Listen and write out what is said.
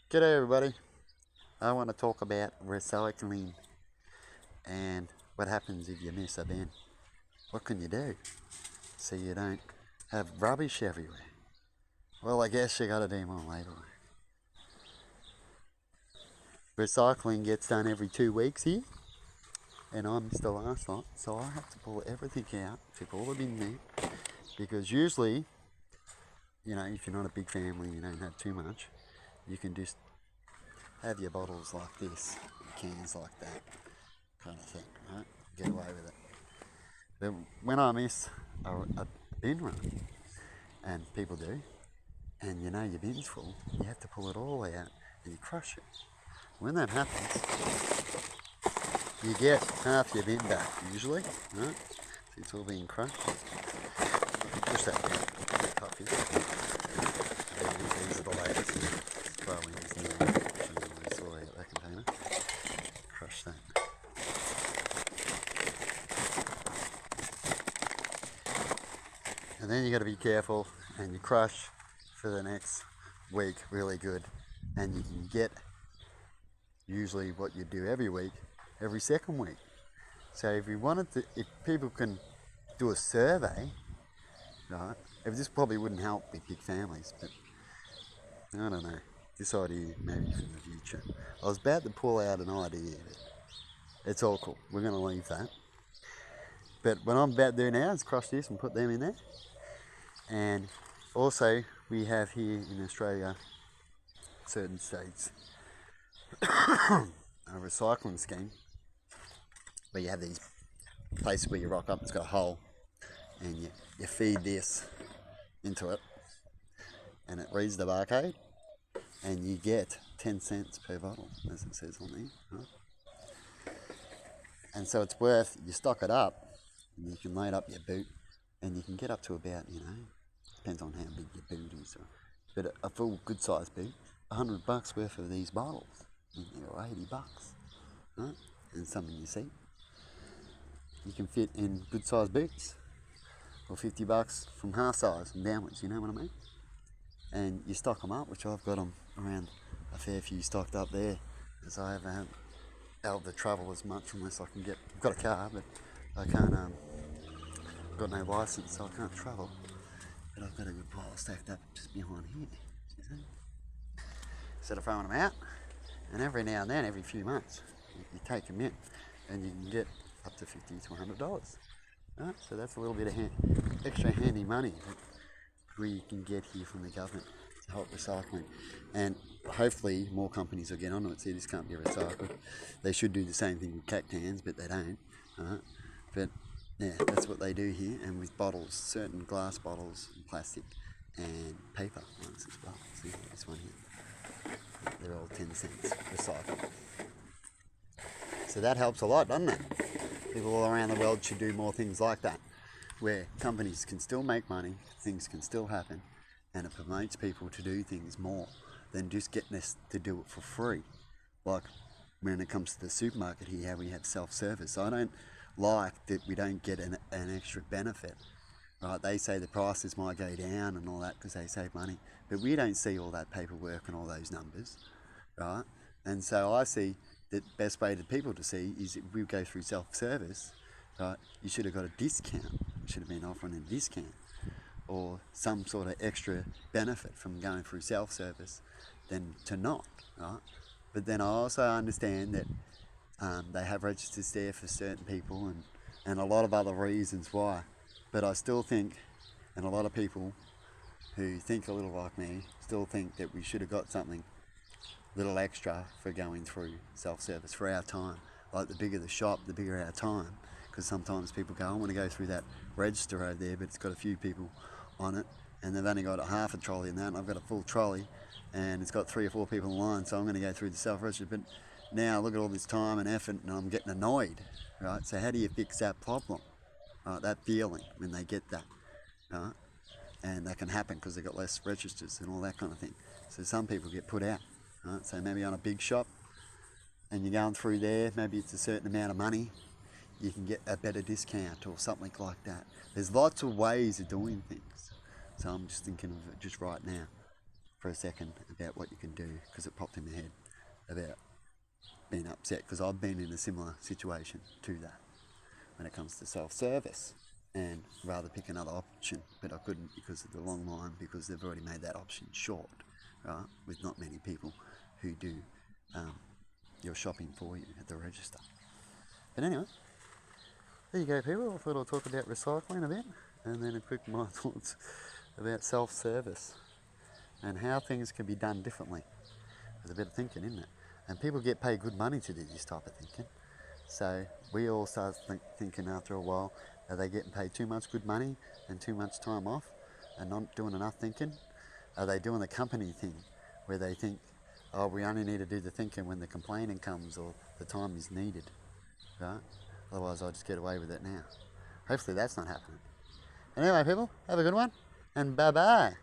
G'day everybody. I want to talk about recycling and what happens if you miss a bin. What can you do so you don't have rubbish everywhere? Well, I guess you gotta do more later. Recycling gets done every 2 weeks here, and I missed the last lot, so I have to pull everything out, tip all the bin there, because usually, if you're not a big family, you don't have too much, you can just have your bottles like this, cans like that, kind of thing, right? Get away with it. But when I miss a bin run, and people do, and you know your bin's full, you have to pull it all out and you crush it. When that happens, you get half your bin back usually, right? So it's all being crushed. Push that down, tough is. These are the latest. Throw in this new one. Show you out that container. Crush that. And then you got to be careful and you crush for the next week really good, and you can get usually what you do every week, every second week. So if you wanted to, if people can do a survey, right? If this probably wouldn't help with big families, but I don't know. This idea maybe for the future. I was about to pull out an idea, but it's all cool. We're going to leave that. But what I'm about to do now is crush this and put them in there. And also, we have here in Australia, certain states, a recycling scheme where you have these places where you rock up, it's got a hole, and you feed this into it, and it reads the barcode, and you get 10 cents per bottle, as it says on there. Right? And so it's worth, you stock it up, and you can load up your boot, and you can get up to about, depends on how big your boot is, but a full good sized boot, $100 worth of these bottles, or $80, right? And some in your seat. You can fit in good sized boots, or $50 from half size and downwards, you know what I mean? And you stock them up, which I've got them around a fair few stocked up there, as I haven't able to travel as much unless I can get, I've got a car, but I can't, I've got no license, so I can't travel. But I've got a good pile stacked up just behind here. See? Instead of throwing them out, and every now and then, every few months, you take them in, and you can get up to $50 to $100. Right? So that's a little bit of extra handy money that we can get here from the government to help recycling. And hopefully more companies will get onto it. See, this can't be recycled. They should do the same thing with cat cans, but they don't. Right? But yeah, that's what they do here. And with bottles, certain glass bottles, and plastic, and paper ones as well. See, this one here. They're all 10 cents recycled. So that helps a lot, doesn't it? People all around the world should do more things like that, where companies can still make money, things can still happen, and it promotes people to do things more than just getting us to do it for free. Like when it comes to the supermarket here, how we have self-service. I don't like that we don't get an extra benefit. Right? They say the prices might go down and all that because they save money, but we don't see all that paperwork and all those numbers, right? And so I see the best way to people to see is if we go through self-service, right? You should have got a discount. You should have been offering a discount or some sort of extra benefit from going through self-service than to not, right? But then I also understand that they have registers there for certain people and a lot of other reasons why. But I still think, and a lot of people who think a little like me, still think that we should have got something little extra for going through self-service for our time. Like the bigger the shop, the bigger our time. Because sometimes people go, I want to go through that register over there, but it's got a few people on it, and they've only got a half a trolley in that, and I've got a full trolley, and it's got 3 or 4 people in line, so I'm going to go through the self-register. But now look at all this time and effort, and I'm getting annoyed, right? So how do you fix that problem? Right, that feeling when they get that, right? And that can happen because they've got less registers and all that kind of thing. So some people get put out, right? So maybe on a big shop and you're going through there, maybe it's a certain amount of money, you can get a better discount or something like that. There's lots of ways of doing things. So I'm just thinking of it just right now. for a second about what you can do, because it popped in my head about being upset, because I've been in a similar situation to that when it comes to self-service, and rather pick another option, but I couldn't because of the long line, because they've already made that option short, right, with not many people who do your shopping for you at the register. But anyway, there you go, people. I thought I'd talk about recycling a bit, and then a quick my thoughts about self-service and how things can be done differently. There's a bit of thinking, isn't it? And people get paid good money to do this type of thinking. So we all start thinking after a while, are they getting paid too much good money and too much time off and not doing enough thinking? Are they doing the company thing where they think, oh, we only need to do the thinking when the complaining comes or the time is needed, right? Otherwise I'll just get away with it now. Hopefully that's not happening. Anyway, people, have a good one, and bye-bye.